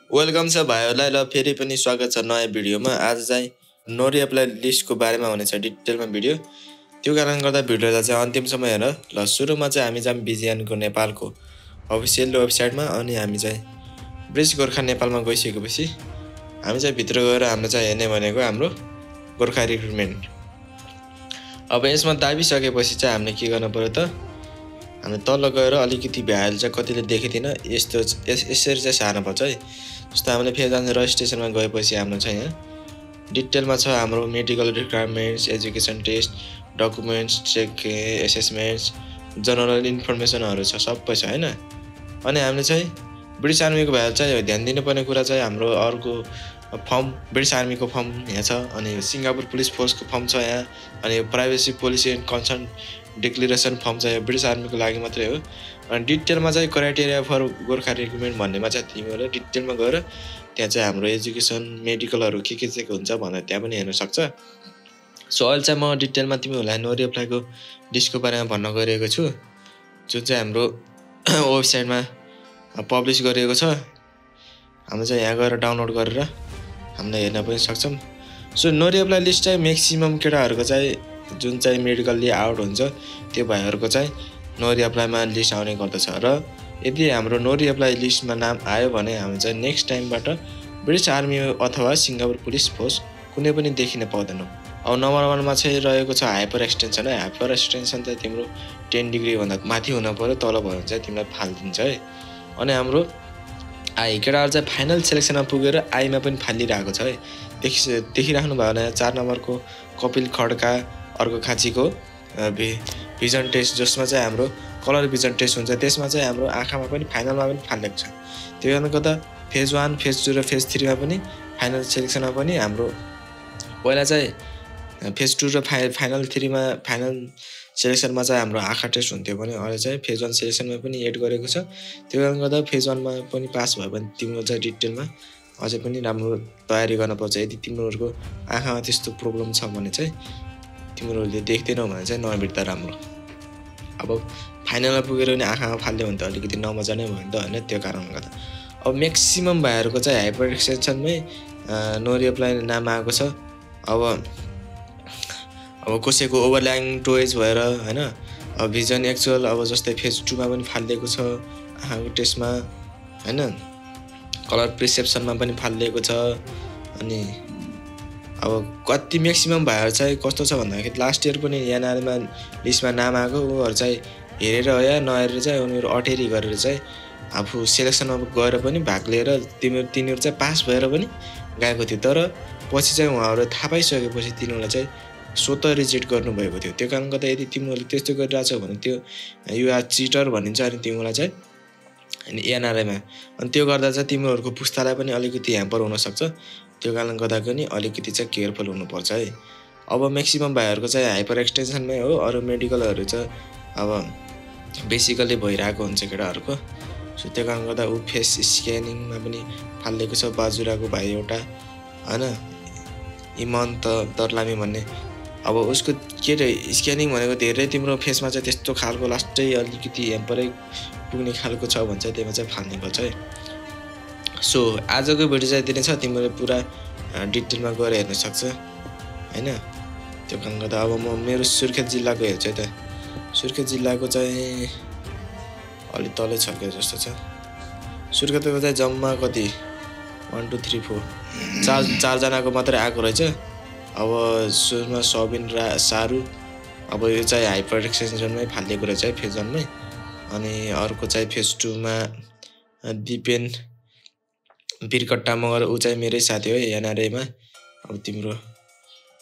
Welcome छ भाइहरूलाई ल फेरि पनि स्वागत छ नयाँ भिडियोमा। आज चाहिँ नोरी एप्लाई लिस्टको बारेमा हुनेछ डिटेलमा भिडियो। त्यो कारणले गर्दा भिडियोलाई चाहिँ अन्तिमसम्म हेर। ल सुरुमा चाहिँ हामी जाम बिजिएनको नेपालको अफिसियल वेबसाइटमा। अनि हामी चाहिँ ब्रिज गोर्खा नेपालमा गइसकेपछि हामी चाहिँ भित्र गएर हाम्रो चाहिँ हेर्ने भनेको हाम्रो गोर्खा रिक्रुटमेन्ट। अब यसमा दाबिसकेपछि चाहिँ हामीले के गर्नु पर्यो त, हामी तल गएर अलिकति भ्याइहाल्छ, कतिले देखेदिन यस्तो यसरी चाहिँ सार्नु पर्छ है। जस्तो हामीले फेरि जान्छ रजिस्ट्रेसनमा गएपछि हाम्रो चाहिँ यहाँ डिटेलमा छ हाम्रो medical requirements, education test, documents check, assessments, general इन्फर्मेसनहरू छ, सबै छ हैन। अनि हामीले चाहिँ ब्रिटिस आर्मीको भए चाहिँ ध्यान दिनुपर्ने कुरा चाहिँ हाम्रो अर्को फर्म ब्रिटिस आर्मीको फर्म यहाँ छ, अनि सिङ्गापुर पुलिस फोर्सको फर्म छ यहाँ, अनि privacy policy and concern declaration form चाहिँ ब्रिटिस आर्मीको लागि मात्रै हो। अनि डिटेलमा चाहिँ क्राइटेरिया फर गोर्खा रिक्रुटमेन्ट भन्नेमा चाहिँ तिमीहरूले डिटेलमा गएर त्यहाँ चाहिँ हाम्रो एजुकेसन मेडिकलहरू के चाहिँ हुन्छ भनेर त्यहाँ पनि हेर्न सक्छ। सो अहिले चाहिँ म डिटेलमा तिमीहरूलाई नोरी एप्लाईको लिस्टको बारेमा भन्न गइरहेको छु, जुन चाहिँ हाम्रो वेबसाइटमा पब्लिस गरिएको छ। हामीले चाहिँ यहाँ गएर डाउनलोड गरेर हामीले हेर्न पनि सक्छौँ। सो नोरी एप्लाई लिस्ट चाहिँ म्याक्सिमम केटाहरूको चाहिँ जुन चाहिँ मेडिकलले आउट हुन्छ त्यो भाइहरूको चाहिँ नोरी एप्लाईमा लिस्ट आउने गर्दछ। र यदि हाम्रो नोरी एप्लाई लिस्टमा नाम आयो भने हामी चाहिँ नेक्स्ट टाइमबाट ब्रिटिस आर्मी अथवा सिङ्गापुर पुलिस फोर्स कुनै पनि देखिन पाउँदैनौँ। अब नम्बर 1मा चाहिँ रहेको छ हाइपर एक्सटेन्सन है। हाइपर एक्सटेन्सन चाहिँ तिम्रो 10 डिग्रीभन्दा माथि हुन पर्यो, तल भयो भने चाहिँ तिमीलाई फालिदिन्छ है। अनि हाम्रो आई केटाहरू चाहिँ फाइनल सेलेक्सनमा पुगेर आईमा पनि फालिरहेको छ है। देखिराख्नु भयो भने 4 नम्बरको कपिल खड्का अर्को खाँचीको भिजन टेस्ट, जसमा चाहिँ हाम्रो कलर भिजन टेस्ट हुन्छ, त्यसमा चाहिँ हाम्रो आँखामा पनि फाइनलमा पनि फालिएको छ। त्यो कारणले गर्दा फेज 1 फेज 2 र फेज 3मा पनि फाइनल सेलेक्सनमा पनि हाम्रो पहिला चाहिँ फेज 2 र फाइनल 3मा फाइनल सेलेक्सनमा चाहिँ हाम्रो आँखा टेस्ट हुन्थ्यो भने अहिले चाहिँ फेज 1 सेलेक्सनमा पनि एड गरेको छ। त्यो कारणले गर्दा फेज 1मा पनि पास भयो भने तिम्रो चाहिँ डिटेलमा अझै पनि राम्रो तयारी गर्नुपर्छ। यदि तिमीहरूको आँखामा त्यस्तो प्रब्लम छ भने चाहिँ तिमीहरूले देख्दैनौ भने चाहिँ नबिर्दा राम्रो। अब फाइनलमा पुगेर पनि आँखामा फाल्यो भने त अलिकति नमजा नै भयो नि त होइन। त्यो कारणले गर्दा अब म्याक्सिमम भाइहरूको चाहिँ हाइपर एक्सटेन्सनमै नोरी एप्लाई नाम आएको छ। अब कसैको ओभरल्याङ टोएज भएर होइन, अब भिजन एक्चुअल अब जस्तै फेज 2मा पनि फालिदिएको छ आँखाको टेस्टमा होइन, कलर प्रिसेप्सनमा पनि फालिदिएको छ। अनि अब कति म्याक्सिमम भाइहरू चाहिँ कस्तो छ भन्दाखेरि लास्ट इयर पनि एनआरएमा लिस्टमा नाम आएको, उनीहरू चाहिँ हेरेर या नहेरेर चाहिँ उनीहरू अटेरी गरेर चाहिँ आफू सेलेक्सनमा गएर पनि भाग लिएर तिनीहरू चाहिँ पास भएर पनि गएको थियो। तर पछि चाहिँ उहाँहरू थाहा पाइसकेपछि तिनीहरूलाई चाहिँ स्वतः रिजेक्ट गर्नुभएको थियो। त्यो कारणले गर्दा यदि तिमीहरूले त्यस्तो गरिरहेछौ भने त्यो युआर चिटर भनिन्छ अनि तिमीलाई चाहिँ अनि एनआरएमा, अनि त्यो गर्दा चाहिँ तिमीहरूको पुस्तालाई पनि अलिकति ह्याम्पर हुनसक्छ। त्यो कारणले गर्दा पनि अलिकति चाहिँ केयरफुल हुनुपर्छ है। अब म्याक्सिमम भाइहरूको चाहिँ हाइपर एक्सटेन्सनमै हो, अरू मेडिकलहरू चाहिँ अब बेसिकली भइरहेको हुन्छ केटाहरूको। सो त्यो कारणले गर्दा ऊ फेस स्क्यानिङमा पनि फालिदिएको छ बाजुराको भाइ एउटा होइन, इमन्त दर्लामी भन्ने। अब उसको के अरे स्क्यानिङ भनेको धेरै तिम्रो फेसमा चाहिँ त्यस्तो खालको लास्टै अलिकति ह्याम्परै पुग्ने खालको छ भने चाहिँ त्यसमा चाहिँ फाल्ने गर्छ है। सो आजको भिडियो चाहिँ यति नै छ, तिमीले पुरा डिटेलमा गएर हेर्न सक्छ होइन। त्यो कारणले गर्दा अब म मेरो सुर्खेत जिल्लाको हेर्छु है त। सुर्खेत जिल्लाको चाहिँ अलि तलै छ क्या जस्तो छ। सुर्खेतको चाहिँ जम्मा कति 1 2 3 4 चारजनाको मात्रै आएको रहेछ। अब सुरुमा सबिन सारू, अब यो चाहिँ हाइपर एक्सटेन्सनमै फालिएको रहेछ है फेज 1मै। अनि अर्को चाहिँ फेज 2मा दिपेन बिरकट्टा मगर, ऊ चाहिँ मेरै साथी हो एनआरएमा। अब तिम्रो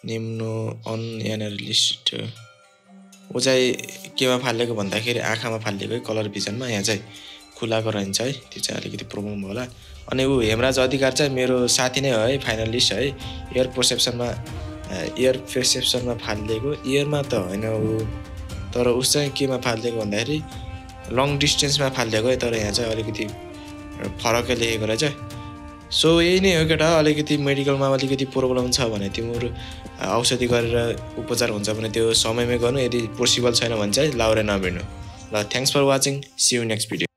निम्नो अन एनआर लिस्ट, ऊ चाहिँ केमा फालिएको भन्दाखेरि आँखामा फालिएको है, कलर भिजनमा। यहाँ चाहिँ खुलाएको रहन्छ है, त्यो चाहिँ अलिकति प्रब्लम होला। अनि ऊ हेमराज अधिकार चाहिँ मेरो साथी नै हो है, फाइनलिस्ट है। एयर पर्सेप्सनमा फालिदिएको, इयरमा त होइन ऊ, तर उस चाहिँ केमा फालिदिएको भन्दाखेरि लङ डिस्टेन्समा फालिदिएको है। तर यहाँ चाहिँ अलिकति फरकै लेखेको रहेछ। सो यही नै हो केटा, अलिकति मेडिकलमा अलिकति प्रब्लम छ भने तिम्रो औषधि गरेर उपचार हुन्छ भने त्यो समयमै गर्नु, यदि पोसिबल छैन भने चाहिँ लाउरे नभिड्नु। ल thanks for watching, see you next video.